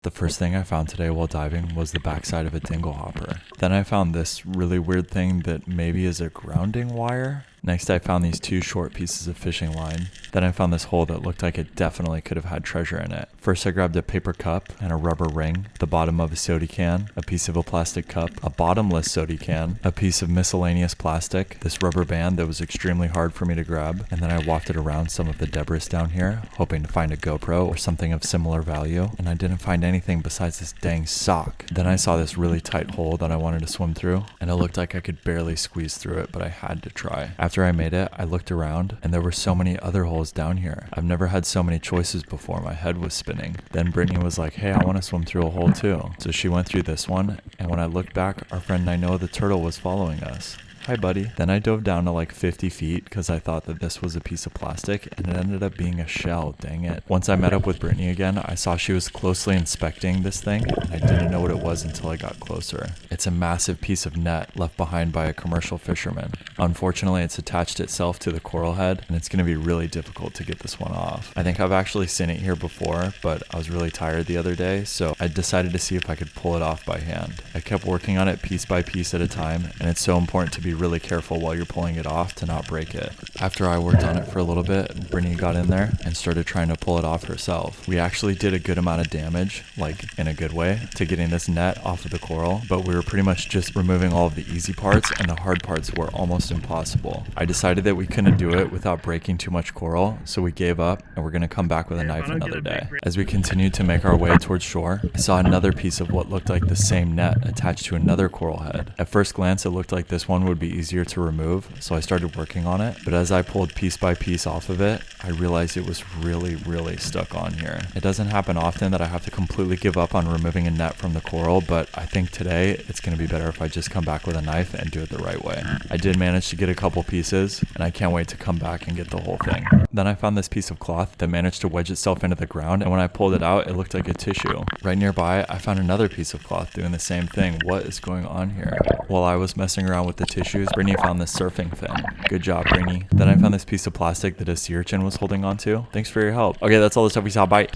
The first thing I found today while diving was the backside of a dingle hopper. Then I found this really weird thing that maybe is a grounding wire. Next I found these two short pieces of fishing line. Then I found this hole that looked like it definitely could have had treasure in it. First I grabbed a paper cup and a rubber ring, the bottom of a soda can, a piece of a plastic cup, a bottomless soda can, a piece of miscellaneous plastic, this rubber band that was extremely hard for me to grab, and then I wafted around some of the debris down here, hoping to find a GoPro or something of similar value, and I didn't find anything besides this dang sock. Then I saw this really tight hole that I wanted to swim through, and it looked like I could barely squeeze through it, but I had to try. After I made it, I looked around, and there were so many other holes down here. I've never had so many choices before. My head was spinning. Then Brittany was like, hey, I want to swim through a hole too. So she went through this one, and when I looked back, our friend Nainoa the turtle was following us. Hi buddy. Then I dove down to like 50 feet because I thought that this was a piece of plastic, and it ended up being a shell, dang it. Once I met up with Brittany again, I saw she was closely inspecting this thing, and I didn't know what it was until I got closer. It's a massive piece of net left behind by a commercial fisherman. Unfortunately, it's attached itself to the coral head, and it's going to be really difficult to get this one off. I think I've actually seen it here before, but I was really tired the other day, so I decided to see if I could pull it off by hand. I kept working on it piece by piece at a time, and it's so important to be really careful while you're pulling it off to not break it. After I worked on it for a little bit, Brittany got in there and started trying to pull it off herself. We actually did a good amount of damage, like in a good way, to getting this net off of the coral, but we were pretty much just removing all of the easy parts, and the hard parts were almost impossible. I decided that we couldn't do it without breaking too much coral, so we gave up and we're gonna come back with a knife another day. As we continued to make our way towards shore, I saw another piece of what looked like the same net attached to another coral head. At first glance, it looked like this one would be easier to remove, so I started working on it, but as I pulled piece by piece off of it, I realized it was really stuck on here. It doesn't happen often that I have to completely give up on removing a net from the coral, but I think today it's going to be better if I just come back with a knife and do it the right way. I did manage to get a couple pieces, and I can't wait to come back and get the whole thing. Then I found this piece of cloth that managed to wedge itself into the ground, and when I pulled it out, it looked like a tissue. Right nearby, I found another piece of cloth doing the same thing. What is going on here? While I was messing around with the tissues, Brittany found this surfing fin. Good job, Brittany. Then I found this piece of plastic that a sea urchin was holding onto. Thanks for your help. Okay, that's all the stuff we saw. Bye.